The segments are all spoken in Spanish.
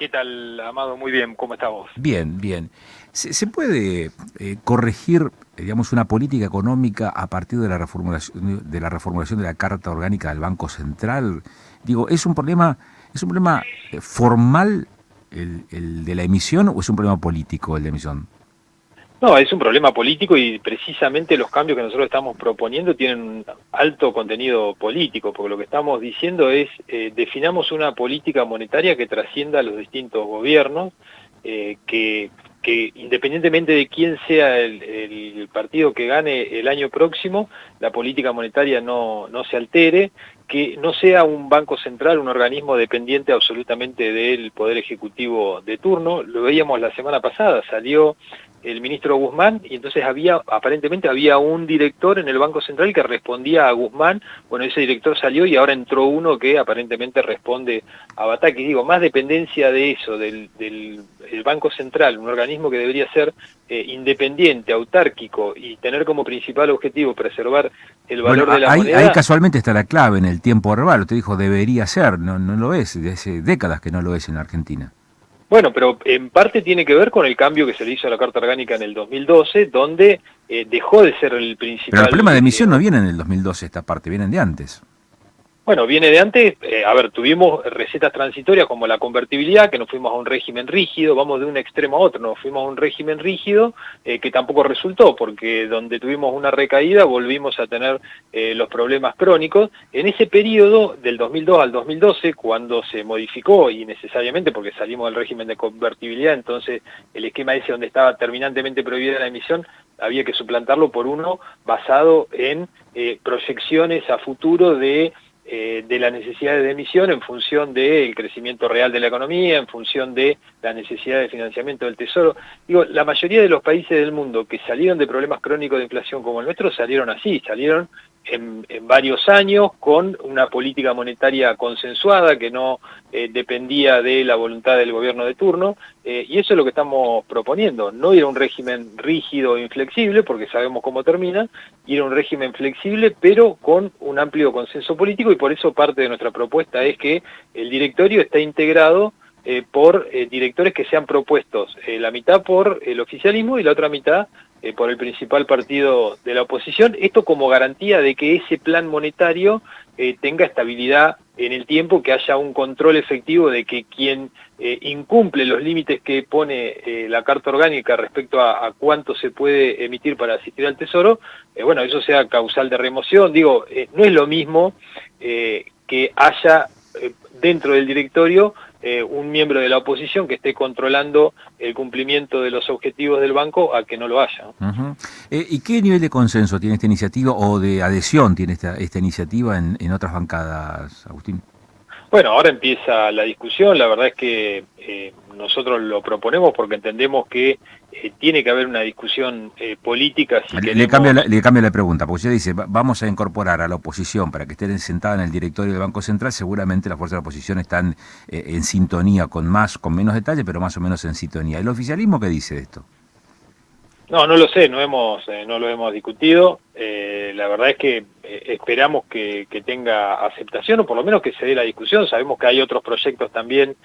¿Qué tal, Amado? Muy bien, ¿cómo estás vos? Bien, bien. ¿Se puede corregir, digamos, una política económica a partir de la reformulación de la Carta Orgánica del Banco Central? Digo, es un problema formal el de la emisión o es un problema político el de emisión? No, es un problema político y precisamente los cambios que nosotros estamos proponiendo tienen un alto contenido político, porque lo que estamos diciendo es, definamos una política monetaria que trascienda a los distintos gobiernos, que independientemente de quién sea el partido que gane el año próximo, la política monetaria no se altere, que no sea un banco central, un organismo dependiente absolutamente del Poder Ejecutivo de turno. Lo veíamos la semana pasada, salió el ministro Guzmán, y entonces aparentemente había un director en el Banco Central que respondía a Guzmán. Bueno, ese director salió y ahora entró uno que aparentemente responde a Bataki. Digo, más dependencia de eso, del Banco Central, un organismo que debería ser independiente, autárquico y tener como principal objetivo preservar el Bueno, valor de la ahí moneda. casualmente está la clave en el tiempo verbal. Usted dijo debería ser, no lo es, de hace décadas que no lo es en la Argentina. Bueno, pero en parte tiene que ver con el cambio que se le hizo a la Carta Orgánica en el 2012, donde dejó de ser el Pero el problema principal. de emisión no viene en el 2012 esta parte, vienen de antes. Bueno, viene de antes. A ver, tuvimos recetas transitorias como la convertibilidad, que nos fuimos a un régimen rígido, vamos de un extremo a otro, nos fuimos a un régimen rígido que tampoco resultó, porque donde tuvimos una recaída volvimos a tener los problemas crónicos. En ese periodo, del 2002 al 2012, cuando se modificó, y necesariamente porque salimos del régimen de convertibilidad, entonces el esquema ese donde estaba terminantemente prohibida la emisión, había que suplantarlo por uno basado en proyecciones a futuro de las necesidades de emisión en función del crecimiento real de la economía, en función de la necesidad de financiamiento del Tesoro. Digo, la mayoría de los países del mundo que salieron de problemas crónicos de inflación como el nuestro salieron así, salieron en varios años con una política monetaria consensuada que no dependía de la voluntad del gobierno de turno, y eso es lo que estamos proponiendo, no ir a un régimen rígido e inflexible, porque sabemos cómo termina, ir a un régimen flexible, pero con un amplio consenso político, y por eso parte de nuestra propuesta es que el directorio está integrado por directores que sean propuestos, la mitad por el oficialismo y la otra mitad por el principal partido de la oposición, esto como garantía de que ese plan monetario tenga estabilidad en el tiempo, que haya un control efectivo de que quien incumple los límites que pone la Carta Orgánica respecto a cuánto se puede emitir para asistir al Tesoro, bueno, eso sea causal de remoción. Digo, no es lo mismo que haya dentro del directorio un miembro de la oposición que esté controlando el cumplimiento de los objetivos del banco a que no lo haya. Ujú. ¿Y qué nivel de consenso tiene esta iniciativa o de adhesión tiene esta iniciativa en otras bancadas, Agustín? Bueno, ahora empieza la discusión. La verdad es que nosotros lo proponemos porque entendemos que tiene que haber una discusión política si queremos. Le cambia la pregunta, porque usted dice, vamos a incorporar a la oposición para que esté sentada en el directorio del Banco Central. Seguramente las fuerzas de la oposición están en sintonía con menos detalle, pero más o menos en sintonía. ¿El oficialismo qué dice de esto? No, no lo sé, no lo hemos discutido. La verdad es que esperamos que tenga aceptación, o por lo menos que se dé la discusión. Sabemos que hay otros proyectos también.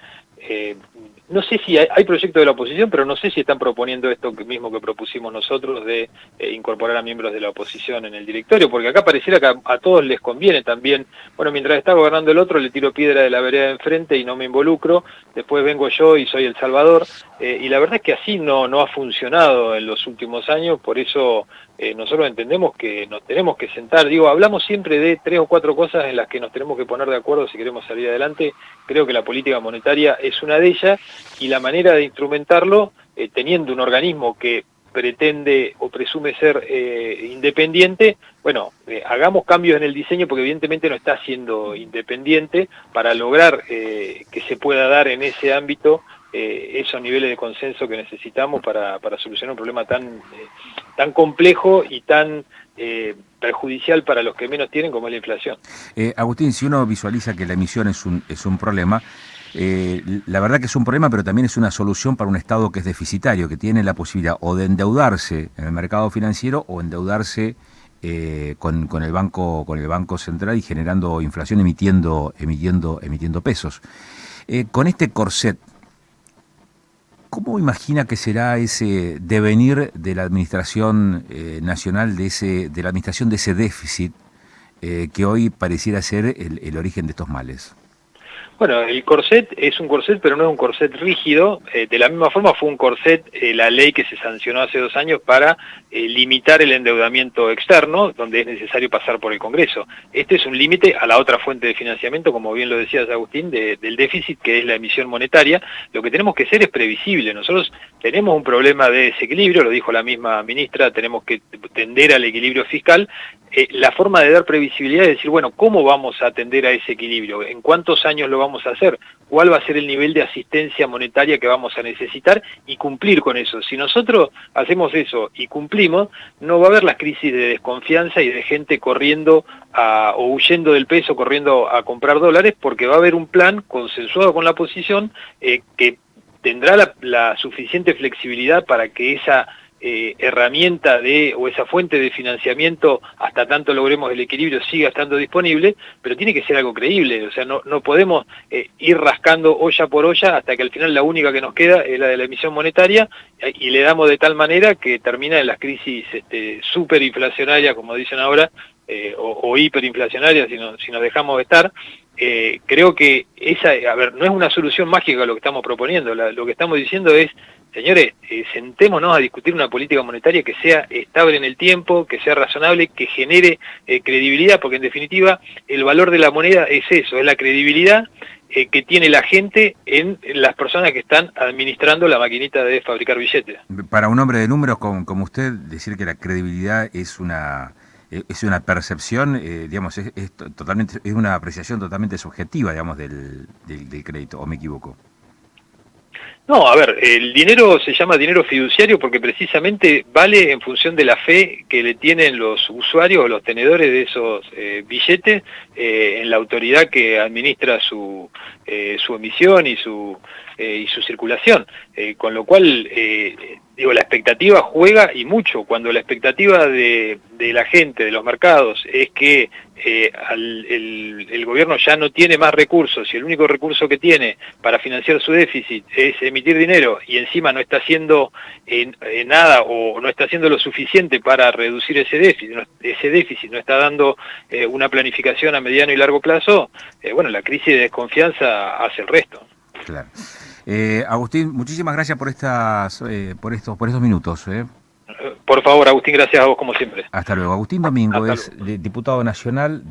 No sé si hay proyectos de la oposición, pero no sé si están proponiendo esto mismo que propusimos nosotros de incorporar a miembros de la oposición en el directorio, porque acá pareciera que a todos les conviene también. Bueno, mientras está gobernando el otro, le tiro piedra de la vereda de enfrente y no me involucro, después vengo yo y soy el salvador, y la verdad es que así no ha funcionado en los últimos años. Por eso nosotros entendemos que nos tenemos que sentar. Digo, hablamos siempre de 3 o 4 cosas en las que nos tenemos que poner de acuerdo si queremos salir adelante. Creo que la política monetaria es una de ellas, y la manera de instrumentarlo, teniendo un organismo que pretende o presume ser independiente, bueno, hagamos cambios en el diseño, porque evidentemente no está siendo independiente, para lograr que se pueda dar en ese ámbito esos niveles de consenso que necesitamos para solucionar un problema tan complejo y tan perjudicial para los que menos tienen como es la inflación. Agustín, si uno visualiza que la emisión es un problema, la verdad que es un problema, pero también es una solución para un Estado que es deficitario, que tiene la posibilidad o de endeudarse en el mercado financiero o endeudarse con el Banco Central y generando inflación, emitiendo pesos. Con este corset ¿Cómo imagina que será ese devenir de la administración nacional, de la administración de ese déficit que hoy pareciera ser el origen de estos males? Bueno, el corset es un corset, pero no es un corset rígido. De la misma forma fue un corset la ley que se sancionó hace 2 años para limitar el endeudamiento externo, donde es necesario pasar por el Congreso. Este es un límite a la otra fuente de financiamiento, como bien lo decías, Agustín, del déficit, que es la emisión monetaria. Lo que tenemos que ser es previsible. Nosotros tenemos un problema de desequilibrio, lo dijo la misma ministra, tenemos que tender al equilibrio fiscal. La forma de dar previsibilidad es decir, bueno, ¿cómo vamos a atender a ese equilibrio? ¿En cuántos años lo vamos a hacer? ¿Cuál va a ser el nivel de asistencia monetaria que vamos a necesitar? Y cumplir con eso. Si nosotros hacemos eso y cumplimos, no va a haber las crisis de desconfianza y de gente corriendo o huyendo del peso, corriendo a comprar dólares, porque va a haber un plan consensuado con la oposición que tendrá la suficiente flexibilidad para que esa herramienta o esa fuente de financiamiento, hasta tanto logremos el equilibrio, siga estando disponible, pero tiene que ser algo creíble. O sea, no podemos ir rascando olla por olla hasta que al final la única que nos queda es la de la emisión monetaria, y le damos de tal manera que termina en las crisis superinflacionarias, como dicen ahora, o hiperinflacionarias, si nos dejamos de estar. Creo que no es una solución mágica lo que estamos proponiendo. Lo que estamos diciendo es, señores, sentémonos a discutir una política monetaria que sea estable en el tiempo, que sea razonable, que genere credibilidad, porque en definitiva el valor de la moneda es eso, es la credibilidad que tiene la gente en las personas que están administrando la maquinita de fabricar billetes. Para un hombre de números como usted, decir que la credibilidad es una percepción, digamos, es una apreciación totalmente subjetiva, digamos, del crédito, ¿o me equivoco? No, a ver, el dinero se llama dinero fiduciario porque precisamente vale en función de la fe que le tienen los usuarios o los tenedores de esos billetes en la autoridad que administra su emisión y su circulación. Con lo cual, digo, la expectativa juega y mucho. Cuando la expectativa de la gente, de los mercados, es que el gobierno ya no tiene más recursos y el único recurso que tiene para financiar su déficit es emitir dinero, y encima no está haciendo nada o no está haciendo lo suficiente para reducir ese déficit no está dando una planificación a mediano y largo plazo, bueno, la crisis de desconfianza hace el resto. Claro. Agustín, muchísimas gracias por estos minutos. Por favor, Agustín, gracias a vos como siempre. Hasta luego. Agustín Domingo es diputado nacional